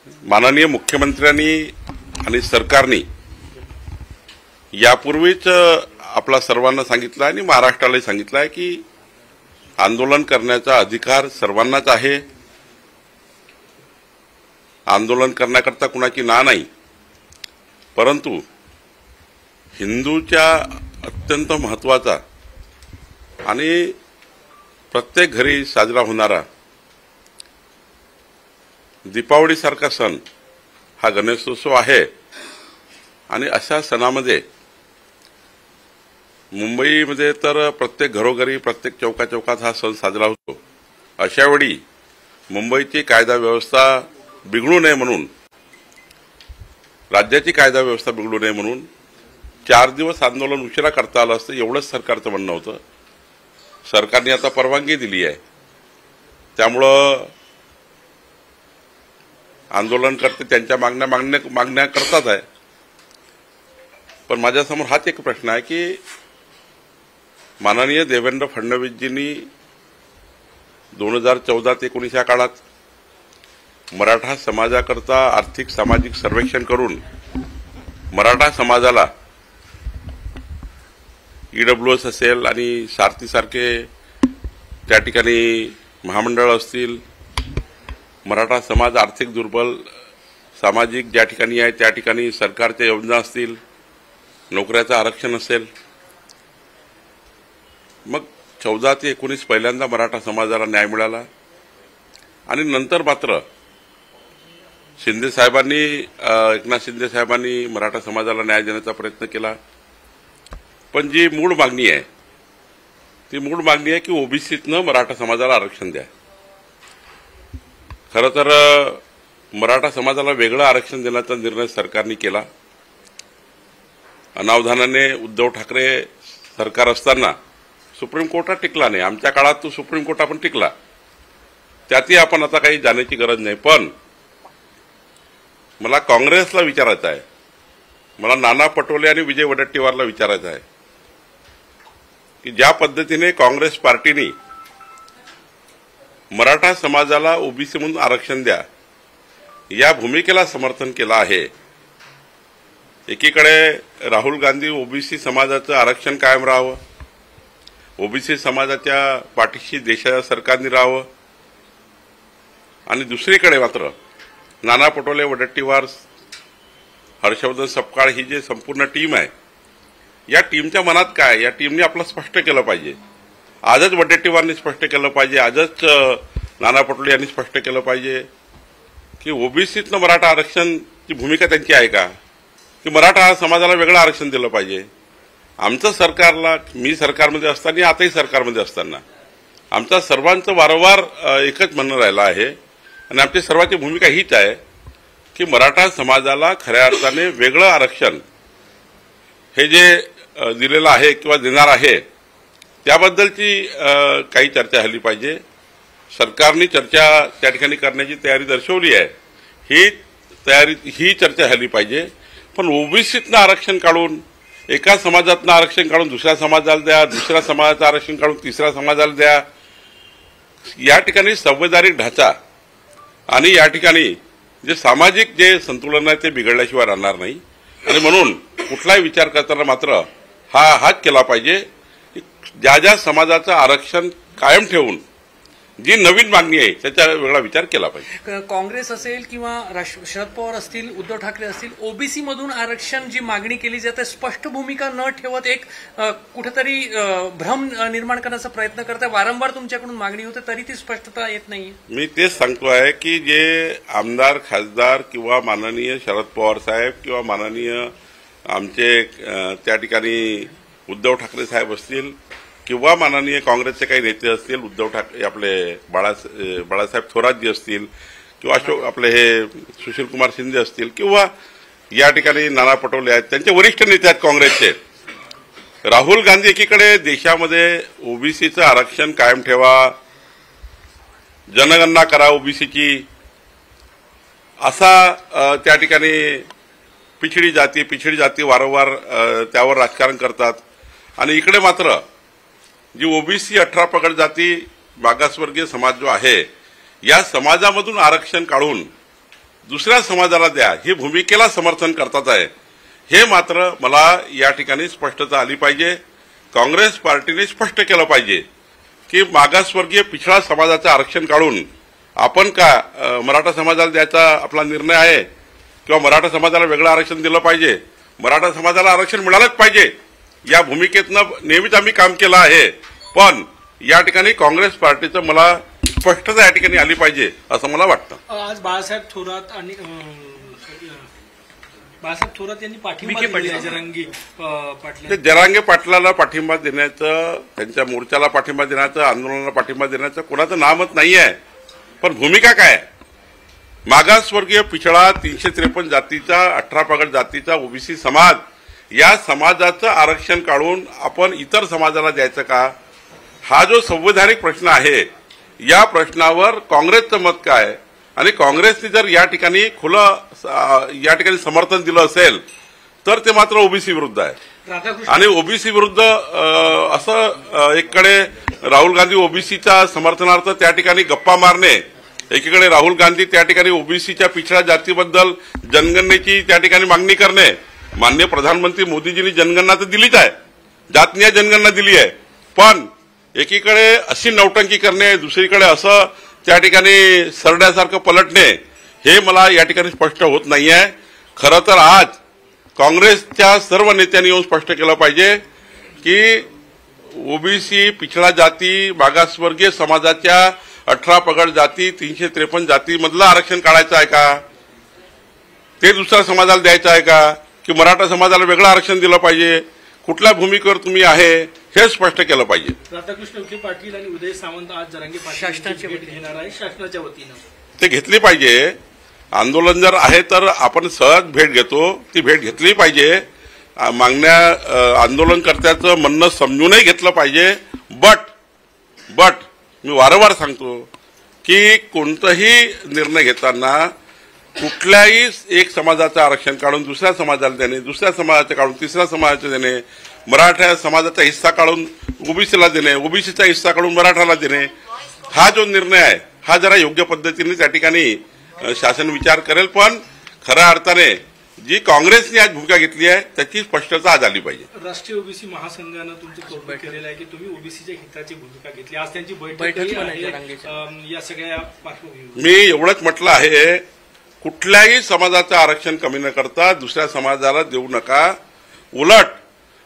माननीय मुख्यमंत्र्यांनी आणि सरकारने यापूर्वीच आपला सर्वांना सांगितलं आणि महाराष्ट्रालाही सांगितलं आहे की आंदोलन करण्याचा अधिकार सर्वांनाच आहे। आंदोलन करण्याकरता कुणाची ना नाही, परंतु हिंदूच्या अत्यंत महत्त्वाचा आणि प्रत्येक घरी साजरा होणारा दीपावलीसारखा सण हा गणेशोत्सव आहे आणि अशा सणामध्ये मुंबईमध्ये तर प्रत्येक घरोघरी प्रत्येक चौकाचौकात हा सण साजरा होतो। अशा वेळी मुंबईची कायदा व्यवस्था बिघडू नये म्हणून, राज्याची कायदा व्यवस्था बिघडू नये म्हणून 4 दिवस आंदोलन उशिरा करता आलं असतं, एवढंच सरकारचं म्हणणं होतं। सरकारने आता परवानगी दिली आहे, त्यामुळं आंदोलनकर्ते त्यांच्या मागण्या करतात आहे। पण माझ्यासमोर हाच एक प्रश्न आहे की माननीय देवेंद्र फडणवीसजींनी 2014 ते 19 या काळात मराठा समाजाकरता आर्थिक सामाजिक सर्वेक्षण करून मराठा समाजाला ईडब्ल्यूएस असेल आणि सारथीसारखे त्या ठिकाणी महामंडळ असतील, मराठा समाज आर्थिक दुर्बल सामाजिक ज्या ठिकाणी आहे त्या ठिकाणी सरकारच्या योजना असतील, नोकऱ्याचं आरक्षण असेल, मग 14 ते 19 पहिल्यांदा मराठा समाजाला न्याय मिळाला आणि नंतर मात्र एकनाथ शिंदे साहेबांनी मराठा समाजाला न्याय देण्याचा प्रयत्न केला। पण जी मूळ मागणी आहे ती मूळ मागणी आहे की ओबीसीतनं मराठा समाजाला आरक्षण द्या। खरं तर मराठा समाजाला वेगळं आरक्षण देण्याचा निर्णय सरकारने केला। अनावधानाने उद्धव ठाकरे सरकार असताना सुप्रीम कोर्टात टिकला नाही। आमच्या काळात तो सुप्रीम कोर्ट आपण टिकला, त्यातही आपण आता काही जाण्याची गरज नाही। पण मला काँग्रेसला विचारायचं आहे, मला नाना पटोले आणि विजय वडेट्टीवारला विचारायचं आहे की ज्या पद्धतीने काँग्रेस पार्टीने मराठा समाजाला ओबीसी म्हणून आरक्षण द्या या भूमिकेला समर्थन केलं आहे, एकीकडे राहुल गांधी ओबीसी समाजाचं आरक्षण कायम राहावं, ओबीसी समाजाच्या पाठीशी देशाच्या सरकारने राहावं, आणि दुसरीकडे मात्र नाना पटोले, वडेट्टीवार, हर्षवर्धन सपकाळ ही जी संपूर्ण टीम आहे, या टीमच्या मनात काय, या टीमने आपलं स्पष्ट केलं पाहिजे। आजच वडेट्टीवारनी स्पष्ट केलं पाहिजे, आजच नाना पटोले यांनी स्पष्ट केलं पाहिजे की ओबीसीतनं मराठा आरक्षणची भूमिका त्यांची आहे का, की मराठा समाजाला वेगळं आरक्षण दिलं पाहिजे। आमचं सरकारला, मी सरकारमध्ये असताना आताही सरकारमध्ये असताना आमचा सर्वांचं वारंवार एकच म्हणणं राहिलं आहे आणि आमची सर्वांची भूमिका हीच आहे की मराठा समाजाला खऱ्या अर्थाने वेगळं आरक्षण हे जे दिलेलं आहे किंवा देणार आहे त्याबद्दलची काही चर्चा झाली पाहिजे। सरकारने चर्चा त्या ठिकाणी करण्याची तयारी दर्शवली आहे, ही चर्चा झाली पाहिजे। पण ओबीसीतनं आरक्षण काढून, एका समाजातनं आरक्षण काढून दुसऱ्या समाजाला द्या, दुसऱ्या समाजाचं आरक्षण काढून तिसऱ्या समाजाला द्या, या ठिकाणी संवैधानिक ढाचा आणि या ठिकाणी जे सामाजिक जे संतुलन आहे ते बिघडल्याशिवाय राहणार नाही। आणि म्हणून कुठलाही विचार करताना मात्र हाच केला पाहिजे की ज्या समाजाचं आरक्षण कायम ठेवून जी नवीन मागणी आहे त्याचा वेगळा विचार केला पाहिजे। काँग्रेस असेल किंवा शरद पवार असतील, उद्धव ठाकरे असतील, ओबीसी मधून आरक्षण जी मागणी केली जाते स्पष्ट भूमिका न ठेवत एक कुठेतरी भ्रम निर्माण करण्याचा प्रयत्न करताय। वारंवार तुमच्याकडून मागणी होते तरी ती स्पष्टता येत नाही। मी तेच सांगतो आहे की जे आमदार, खासदार किंवा माननीय शरद पवार साहेब किंवा माननीय आमचे त्या ठिकाणी उद्धव ठाकरे साहेब असतील किंवा माननीय काँग्रेसचे काही नेते असतील, उद्धव ठाकरे आपले बाळासाहेब थोरातजी असतील किंवा आपले हे सुशीलकुमार शिंदे असतील किंवा या ठिकाणी नाना पटोले आहेत, त्यांचे वरिष्ठ नेते आहेत काँग्रेसचे, राहुल गांधी एकीकडे देशामध्ये ओबीसीचं आरक्षण कायम ठेवा, जनगणना करा ओबीसीची, असा त्या ठिकाणी पिछडी जाती वारंवार त्यावर राजकारण करतात। आणि इकडे मात्र जी ओबीसी 18 पगड जाती मागासवर्गीय समाज जो आहे या समाजामधून आरक्षण काढून दुसऱ्या समाजाला द्या ही भूमिकेला समर्थन करतात आहे, हे मात्र मला या ठिकाणी स्पष्टता आली पाहिजे. काँग्रेस पार्टीने स्पष्ट केलं पाहिजे की मागासवर्गीय पिछडा समाजाचं आरक्षण काढून आपण का मराठा समाजाला द्यायचा आपला निर्णय आहे किंवा मराठा समाजाला वेगळं आरक्षण दिलं पाहिजे, मराठा समाजाला आरक्षण मिळालंच पाहिजे या भूमिकेतनं नेहमीच आम्ही काम केलं आहे. पण या ठिकाणी काँग्रेस पार्टीचं मला स्पष्टता या ठिकाणी आली पाहिजे असं मला वाटतं. आज बाळासाहेब थोरात आणि बाळासाहेब थोरात यांनी पाठिंबा दिला जरांगे पाटील. जरांगे पाटलाला पाठिंबा देण्याचं, त्यांच्या मोर्चाला पाठिंबा देण्याचं, आंदोलनाला पाठिंबा देण्याचं कोणाचं नामच नाही आहे. पण भूमिका काय? मागासवर्गीय पिछडा 353 जातीचा, 18 पगड जातीचा ओबीसी समाज या समाजाचं आरक्षण काढून आपण इतर समाजाला द्यायचं का? हा जो संवैधानिक प्रश्न आहे या प्रश्नावर काँग्रेसचं मत काय आणि काँग्रेसने जर या ठिकाणी खुलं या ठिकाणी समर्थन दिलं असेल तर ते मात्र ओबीसी विरुद्ध आहे. आणि ओबीसी विरुद्ध असं एकीकडे राहुल गांधी ओबीसीच्या समर्थनार्थ त्या ठिकाणी गप्पा मारणे, एकीकडे राहुल गांधी त्या ठिकाणी ओबीसीच्या पिछड्या जातीबद्दल जनगणनेची त्या ठिकाणी मागणी करणे. माननीय प्रधानमंत्री मोदीजींनी जनगणना तर दिलीच आहे, जातनीय जनगणना दिली आहे, पण एकीकडे अशी नौटंकी करणे, दुसरीकडे असं त्या ठिकाणी सरड्यासारखं पलटणे, हे मला या ठिकाणी स्पष्ट होत नाहीये. खरं तर आज काँग्रेसच्या सर्व नेत्यांनी येऊन स्पष्ट केलं पाहिजे की ओबीसी पिछडा जाती मागासवर्गीय समाजाच्या 18 पगड जाती 353 जातीमधलं आरक्षण काढायचं आहे का, ते दुसऱ्या समाजाला द्यायचं आहे का, की मराठा समाजाला वेगळं आरक्षण दिलं पाहिजे, कुठल्या भूमिकेवर तुम्ही आहे हे स्पष्ट केलं पाहिजे. राधाकृष्ण विखे पाटील आणि उदय सामंत आज जरांगे पाटील भेट घेणार आहे शासनाच्या वतीनं, ते घेतली पाहिजे. आंदोलन जर आहे तर आपण सहज भेट घेतो, ती भेट घेतली पाहिजे. मागण्या आंदोलनकर्त्याचं म्हणणं समजूनही घेतलं पाहिजे. बट मी वारंवार सांगतो की कोणताही निर्णय घेताना कुठल्याही एक समाजाचं आरक्षण काढून दुसऱ्या समाजाला देणे, दुसऱ्या समाजाचं काढून तिसऱ्या समाजाचं देणे, मराठा समाजाचा हिस्सा काढून ओबीसीला देणे, ओबीसीचा हिस्सा काढून मराठाला देणे, हा जो निर्णय आहे हा जरा योग्य पद्धतीने त्या ठिकाणी शासन विचार करेल. पण खऱ्या अर्थाने जी काँग्रेसने आज भूमिका घेतली आहे त्याची स्पष्टता आज आली पाहिजे. राष्ट्रीय ओबीसी महासंघानं तुमचं कौतुक केलेलं आहे की तुम्ही ओबीसीच्या हिताची भूमिका घेतली. आज त्यांची बैठक या सगळ्या पार्श्वभूमीवर मी एवढंच म्हटलं आहे, कुठल्याही समाजाचं आरक्षण कमी न करता दुसऱ्या समाजाला देऊ नका. उलट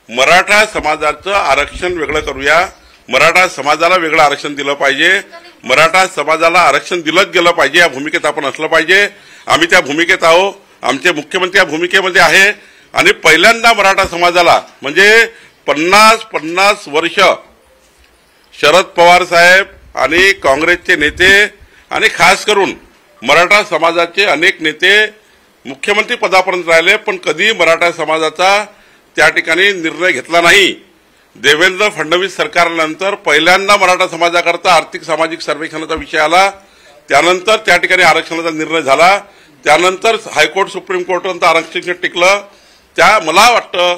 मराठा समाजाचं आरक्षण वेगळं करूया, मराठा समाजाला वेगळं आरक्षण दिलं पाहिजे, मराठा समाजाला आरक्षण दिलंच गेलं पाहिजे, या भूमिकेत आपण असलं पाहिजे. आम्ही त्या भूमिकेत आहोत, आमचे मुख्यमंत्री या भूमिकेमध्ये आहे. आणि पहिल्यांदा मराठा समाजाला म्हणजे 50 वर्ष शरद पवार साहेब आणि काँग्रेसचे नेते आणि खास करून मराठा समाजाचे अनेक नेते मुख्यमंत्री पदापर्यंत राहिले, पण कधी मराठा समाजाचा त्या ठिकाणी निर्णय घेतला नाही. देवेंद्र फडणवीस सरकारनंतर पहिल्यांदा मराठा समाजाकरता आर्थिक सामाजिक सर्वेक्षणाचा विषय आला, त्यानंतर त्या ठिकाणी आरक्षणाचा निर्णय झाला, त्यानंतर हायकोर्ट सुप्रीम कोर्टपर्यंत आरक्षण टिकलं. मला वाटतं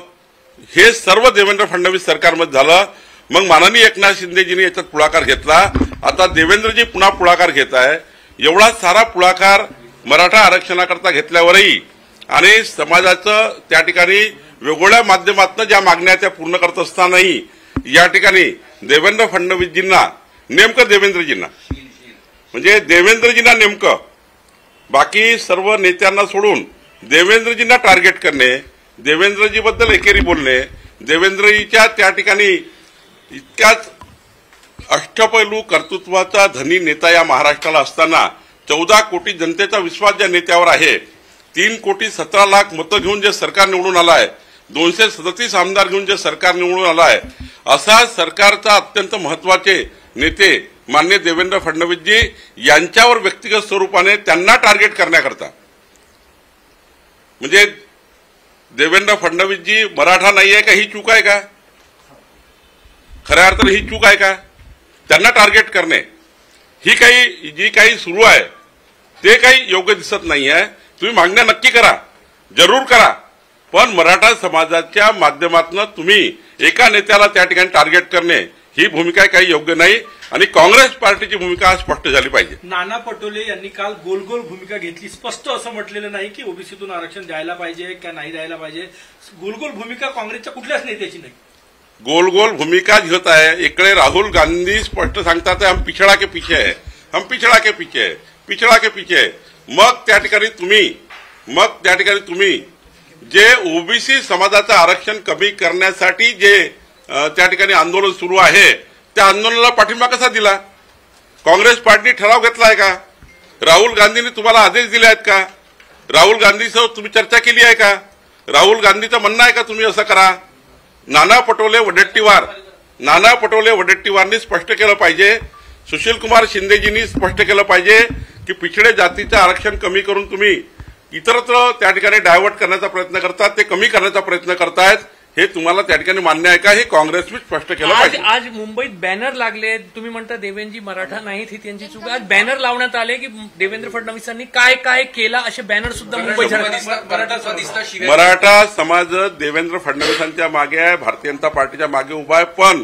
हे सर्व देवेंद्र फडणवीस सरकारमध्ये झालं. मग माननीय एकनाथ शिंदेजींनी याच्यात पुढाकार घेतला. आता देवेंद्रजी पुन्हा पुढाकार घेत आहे. एवढा सारा पुढाकार मराठा आरक्षणाकरता घेतल्यावरही आणि समाजाचं त्या ठिकाणी वेगवेगळ्या माध्यमातून ज्या मागण्या त्या पूर्ण करत असतानाही या ठिकाणी देवेंद्र फडणवीसजींना नेमकं देवेंद्रजींना नेमकं बाकी सर्व नेत्यांना सोडून देवेंद्रजींना टार्गेट करणे, देवेंद्रजीबद्दल एकेरी बोलणे, देवेंद्रजीच्या त्या ठिकाणी इतक्याच अष्टपैलू कर्तृत्वाचा धनी नेता या महाराष्ट्राला असताना 14 कोटी जनतेचा विश्वास ज्या नेत्यावर आहे, 3,17,00,000 मतं घेऊन जे सरकार निवडून आलं आहे, 237 आमदार घेऊन जे सरकार निवडून आलं आहे, असा सरकारचा अत्यंत महत्वाचे नेते माननीय देवेंद्र फडणवीसजी यांच्यावर व्यक्तिगत स्वरूपाने त्यांना टार्गेट करण्याकरता म्हणजे देवेंद्र फडणवीसजी मराठा नाही आहे का ही चूक आहे का? खऱ्या अर्थाने ही चूक आहे का? त्यांना टार्गेट करणे ही जी काही सुरू आहे ते काही योग्य दिसत नाही आहे. तुम्ही मागण्या नक्की करा, जरूर करा, पण मराठा समाजाच्या माध्यमातून तुम्ही एका नेत्याला त्या ठिकाणी टार्गेट करणे ही भूमिका काही योग्य नाही आणि काँग्रेस पार्टीची भूमिका स्पष्ट झाली पाहिजे. नाना पटोले यांनी काल गोल गोल भूमिका घेतली. स्पष्ट असं म्हटलेलं नाही की ओबीसीतून आरक्षण द्यायला पाहिजे का नाही द्यायला पाहिजे. गोल गोल भूमिका काँग्रेसच्या कुठल्याच नेत्याची नाही. गोल गोल भूमिका घेत आहे. इकडे राहुल गांधी स्पष्ट सांगतात हम पिछड़ा के पीछे है, हम पिछड़ा के पीछे है, पिछड़ा के पीछे है. मग त्या ठिकाणी तुम्ही जे ओबीसी समाजाचं आरक्षण कमी करण्यासाठी जे त्या ठिकाणी आंदोलन सुरू आहे त्या आंदोलनाला पाठिंबा कसा दिला? काँग्रेस पार्टी ठराव घेतलाय का? राहुल गांधींनी तुम्हाला आदेश दिले आहेत का? राहुल गांधीसोबत तुम्ही चर्चा केली आहे का? राहुल गांधीचं म्हणणं आहे का तुम्ही असं करा? नाना पटोले वडेट्टीवारनी स्पष्ट केलं पाहिजे. सुशीलकुमार शिंदेजींनी स्पष्ट केलं पाहिजे की पिछडे जातीचं आरक्षण कमी करून तुम्ही इतरत्र त्या ठिकाणी डायव्हर्ट करण्याचा प्रयत्न करतात, ते कमी करण्याचा प्रयत्न करतायत. हे तुम्हाला त्या ठिकाणी मान्य आहे का? हे काँग्रेसने स्पष्ट केलं पाहिजे. आज मुंबईत बॅनर लागले. तुम्ही म्हणता देवेंद्रजी मराठा नाहीत, ही त्यांची चूक. आज बॅनर लावण्यात आले की देवेंद्र फडणवीसांनी काय काय केलं असे बॅनर सुद्धा मुंबईत. मराठा समाज देवेंद्र फडणवीसांच्या मागे आहे, भारतीय जनता पार्टीच्या मागे उभा आहे. पण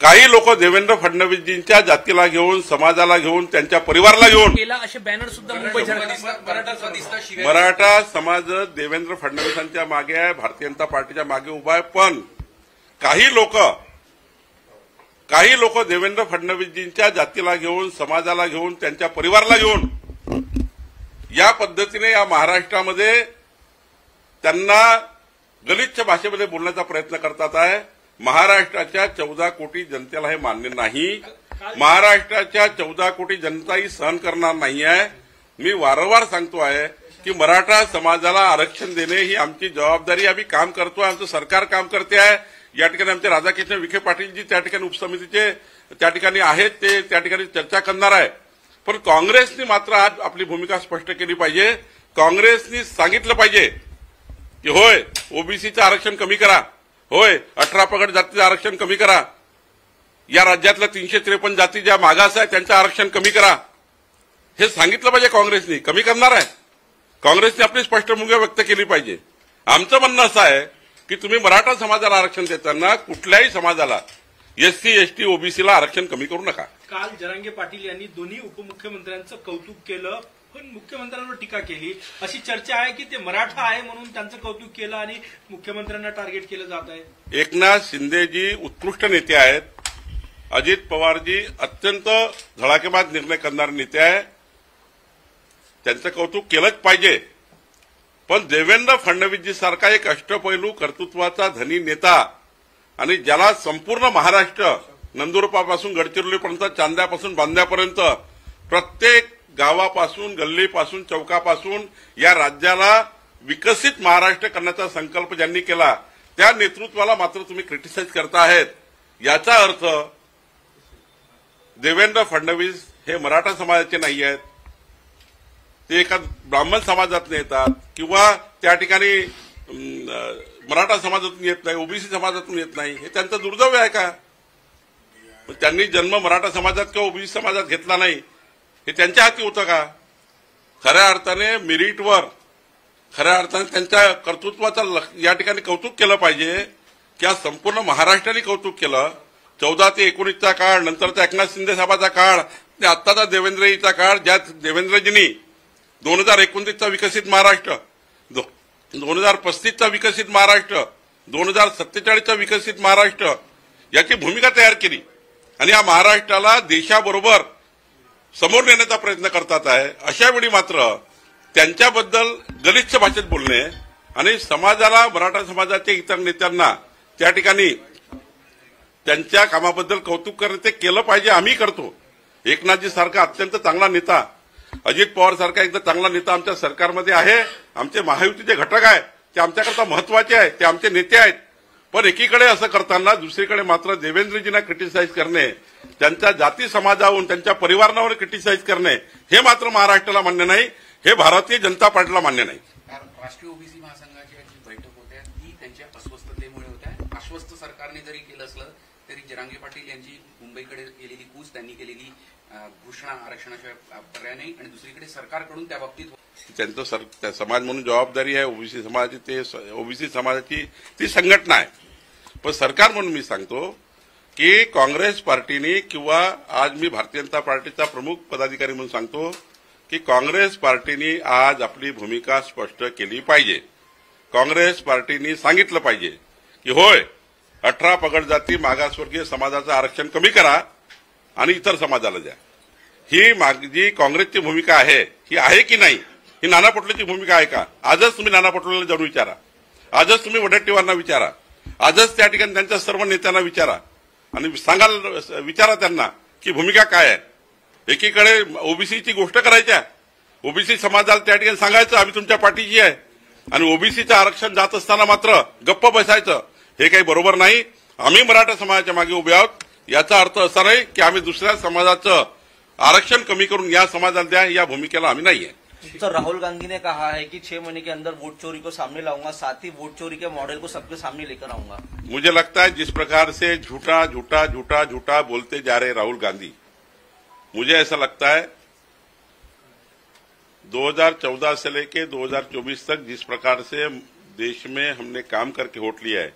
काही लोक देवेंद्र फडणवीसजींच्या जातीला घेऊन, समाजाला घेऊन, त्यांच्या परिवाराला घेऊन केला असे बॅनर सुद्धा मुंबईत. मराठा समाज देवेंद्र फडणवीसांच्या मागे आहे, भारतीय जनता पार्टीच्या मागे उभा आहे. पण काही लोक देवेंद्र फडणवीसजींच्या जातीला घेऊन, समाजाला घेऊन, त्यांच्या परिवाराला घेऊन या पद्धतीने या महाराष्ट्रामध्ये त्यांना गलिच्छ भाषेमध्ये बोलण्याचा प्रयत्न करतात आहे. महाराष्ट्राच्या 14 कोटी जनतेला हे मान्य नाही. महाराष्ट्राच्या 14 कोटी जनता ही सहन करणार नाही आहे. मी वारंवार सांगतो आहे की मराठा समाजाला आरक्षण देणे ही आमची जबाबदारी. आम्ही काम करतोय, आमचं सरकार काम करते आहे. या ठिकाणी आमचे राधाकृष्ण विखे पाटीलजी त्या ठिकाणी उपसमितीचे त्या ठिकाणी आहेत, ते त्या ठिकाणी चर्चा करणार आहे. पण काँग्रेसने मात्र आज आपली भूमिका स्पष्ट केली पाहिजे. काँग्रेसने सांगितलं पाहिजे की होय ओबीसीचं आरक्षण कमी करा, होय 18 पगड जातीचं आरक्षण कमी करा, या राज्यातल्या 353 जाती ज्या मागास आहेत त्यांचं आरक्षण कमी करा. हे सांगितलं पाहिजे काँग्रेसने. कमी करणार आहे काँग्रेसने आपली स्पष्ट भूमिका व्यक्त केली पाहिजे. आमचं म्हणणं असं आहे की तुम्ही मराठा समाजाला आरक्षण देताना कुठल्याही समाजाला एससी एसटी ओबीसीला आरक्षण कमी करू नका. काल जरांगे पाटील यांनी दोन्ही उपमुख्यमंत्र्यांचं कौतुक केलं पण मुख्यमंत्र्यांवर टीका केली. अशी चर्चा आहे की ते मराठा आहे म्हणून त्यांचं कौतुक केलं आणि मुख्यमंत्र्यांना टार्गेट केलं जात आहे. एकनाथ शिंदेजी उत्कृष्ट नेते आहेत. अजित पवारजी अत्यंत धडाकेबाज निर्णय करणारे नेते आहे. त्यांचं कौतुक केलंच पाहिजे. पण देवेंद्र फडणवीसजी सारखा एक अष्टपैलू कर्तृत्वाचा धनी नेता आणि ज्याला संपूर्ण महाराष्ट्र नंदुरबारपासून गडचिरोलीपर्यंत, चांद्यापासून बांद्यापर्यंत प्रत्येक गावापासून, गल्लीपासून, चौकापासून या राज्याला विकसित महाराष्ट्र करण्याचा संकल्प ज्यांनी केला त्या नेतृत्वाला मात्र तुम्ही क्रिटिसाइज करता आहेत. याचा अर्थ देवेंद्र फडणवीस हे मराठा समाजाचे नाही आहेत, ते एका ब्राह्मण समाजातून येतात किंवा त्या ठिकाणी मराठा समाजातून येत नाही, ओबीसी समाजातून येत नाही. हे त्यांचं दुर्दैव आहे का? त्यांनी जन्म मराठा समाजात किंवा ओबीसी समाजात घेतला नाही हे त्यांच्या हाती होतं का? खऱ्या अर्थाने मेरिटवर, खऱ्या अर्थाने त्यांच्या कर्तृत्वाचं या ठिकाणी कौतुक केलं पाहिजे. की आज संपूर्ण महाराष्ट्राने कौतुक केलं. 14 ते 19चा काळ, नंतरचा एकनाथ शिंदे साहेबाचा काळ, ते आत्ताचा देवेंद्रजीचा काळ, ज्यात देवेंद्रजींनी 2029चा विकसित महाराष्ट्र, 2035चा विकसित महाराष्ट्र, 2047चा विकसित महाराष्ट्र याची भूमिका तयार केली आणि या महाराष्ट्राला देशाबरोबर समोर नेण्याचा प्रयत्न करतात आहे. अशा वेळी मात्र त्यांच्याबद्दल गलिच्छ भाषेत बोलणे आणि समाजाला, मराठा समाजाच्या इतर नेत्यांना त्या ठिकाणी त्यांच्या कामाबद्दल कौतुक करणे ते केलं पाहिजे. आम्ही करतो. एकनाथजी सारखा अत्यंत चांगला नेता, अजित पवार सारखा एकदा चांगला नेता आमच्या सरकारमध्ये आहे. आमचे महायुतीचे घटक आहेत ते आमच्याकरता महत्वाचे आहेत, ते आमचे नेते आहेत. पण एकीकडे असं करताना दुसरीकडे मात्र देवेंद्रजींना क्रिटिसाइज करणे, त्यांच्या जाती समाजावरून, त्यांच्या परिवारावर क्रिटिसाइज करणे हे मात्र महाराष्ट्राला मान्य नाही. हे भारतीय जनता पार्टीला मान्य नाही. राष्ट्रीय ओबीसी महासंघाची जी बैठक होते ती त्यांच्या अस्वस्थतेमुळे होत आहे. आश्वस्त सरकारने जरी केलं असलं तरी जरांगे पाटील यांची मुंबईकडे केलेली कूच, त्यांनी केलेली घोषणा आरक्षणाशिवाय पर्याय नाही आणि दुसरीकडे सरकारकडून त्या बाबतीत त्यांचं समाज म्हणून जबाबदारी आहे. ओबीसी समाजाची ती संघटना आहे. पण सरकार म्हणून मी सांगतो की काँग्रेस पार्टीने किंवा आज मी भारतीय जनता पार्टीचा प्रमुख पदाधिकारी म्हणून सांगतो की काँग्रेस पार्टीने आज आपली भूमिका स्पष्ट केली पाहिजे. काँग्रेस पार्टीने सांगितलं पाहिजे की होय 18 पगड जाती मागासवर्गीय समाजाचं आरक्षण कमी करा आणि इतर समाजाला द्या. ही जी काँग्रेसची भूमिका आहे की नाही? ही नाना पटोलेची भूमिका आहे का? आजच तुम्ही नाना पटोलेला जाऊन विचारा, आजच तुम्ही वडेट्टीवारांना विचारा, आजच त्या ठिकाणी त्यांच्या सर्व नेत्यांना विचारा आणि विचारा त्यांना की भूमिका काय आहे. एकीकडे ओबीसीची गोष्ट करायच्या, ओबीसी समाजाला त्या ठिकाणी सांगायचं आम्ही तुमच्या पाठीशी आहे, आणि ओबीसीचं आरक्षण जात असताना मात्र गप्प बसायचं, हे काही बरोबर नाही. आम्ही मराठा समाजाच्या मागे उभे आहोत. याचा अर्थ असा नाही की आम्ही दुसऱ्या समाजाचं आरक्षण कमी करून या समाजाला द्या, या भूमिकेला आम्ही नाहीये. सर, राहुल गांधी ने कहा है कि 6 महीने के अंदर वोट चोरी को सामने लाऊंगा, साथ ही वोट चोरी के मॉडल को सबके सामने लेकर आऊंगा. मुझे लगता है जिस प्रकार से झूठा झूठा झूठा झूठा बोलते जा रहे राहुल गांधी, मुझे ऐसा लगता है 2014 से लेकर 2024 तक जिस प्रकार से देश में हमने काम करके वोट लिया है,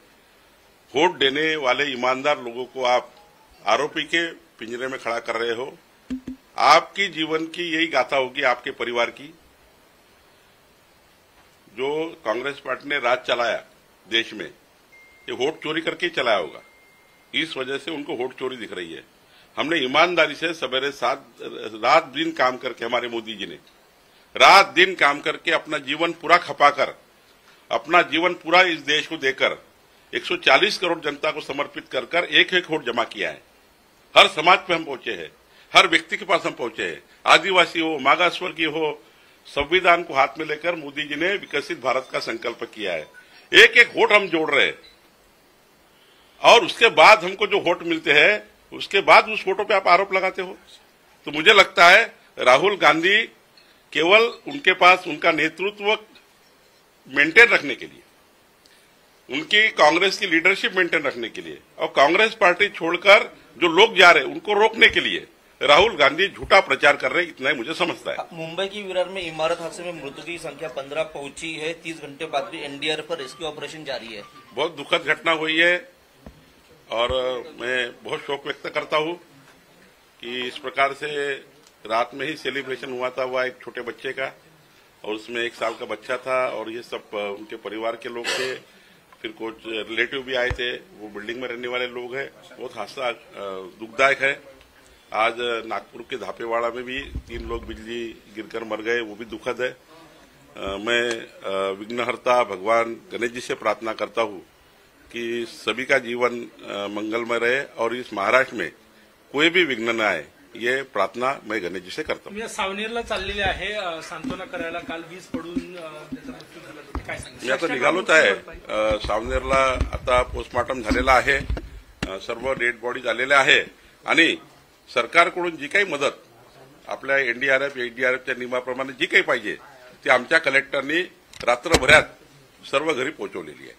वोट देने वाले ईमानदार लोगों को आप आरोपी के पिंजरे में खड़ा कर रहे हो. आपकी जीवन की यही गाथा होगी, आपके परिवार की. जो कांग्रेस पार्टी ने राज चलाया देश में, ये वोट चोरी करके ही चलाया होगा. इस वजह से उनको वोट चोरी दिख रही है. हमने ईमानदारी से सवेरे रात दिन काम करके, हमारे मोदी जी ने रात दिन काम करके अपना जीवन पूरा खपाकर, अपना जीवन पूरा इस देश को देकर 140 करोड़ जनता को समर्पित कर एक एक वोट जमा किया है. हर समाज पे हम पहुंचे हैं, हर व्यक्ति के पास हम पहुंचे हैं. आदिवासी हो, मागासवर्गीय हो, संविधान को हाथ में लेकर मोदी जी ने विकसित भारत का संकल्प किया है. एक एक वोट हम जोड़ रहे हैं और उसके बाद हमको जो वोट मिलते हैं, उसके बाद उस वोटों पे आप आरोप लगाते हो. तो मुझे लगता है राहुल गांधी केवल उनके पास उनका नेतृत्व मेंटेन रखने के लिए, उनकी कांग्रेस की लीडरशिप मेंटेन रखने के लिए और कांग्रेस पार्टी छोड़कर जो लोग जा रहे हैं उनको रोकने के लिए राहुल गांधी झूठा प्रचार कर रहे हैं, इतना ही मुझे समझता है. मुंबई की विरार में इमारत हादसे में मृतकों की संख्या 15 पहुंची है. 30 घंटे बाद भी एनडीआरएफ पर रेस्क्यू ऑपरेशन जारी है. बहुत दुखद घटना हुई है और मैं बहुत शोक व्यक्त करता हूं कि इस प्रकार से रात में ही सेलिब्रेशन हुआ था वह एक छोटे बच्चे का, और उसमें 1 साल का बच्चा था और ये सब उनके परिवार के लोग थे. फिर कुछ रिलेटिव भी आए थे, वो बिल्डिंग में रहने वाले लोग हैं. बहुत हादसा दुखदायक है. आज नागपुर के धापेवाड़ा में भी 3 लोग बिजली गिरकर मर गए, वो भी दुखद है. मैं विघ्नहर्ता भगवान गणेश जी से प्रार्थना करता हूं कि सभी का जीवन मंगलमय रहे और इस महाराष्ट्र में कोई भी विघ्न न आए, ये प्रार्थना मैं गणेश जी से करता हूं. मी सावनेरला चाललेले आहे सांत्वना करायला. काल वीज पडून त्याचा मृत्यू झाला होता, काय सांगितलं? मी आता निघालोच आहे. सावनेरला आता पोस्टमॉर्टम झालेला आहे, सर्व डेड बॉडीज आलेल्या आहे आणि सरकारकडून जी काही मदत आपल्या एनडीआरएफच्या नियमाप्रमाणे जी काही पाहिजे ती आमच्या कलेक्टरनी रात्रभरात सर्व घरी पोहोचवलेली आहे.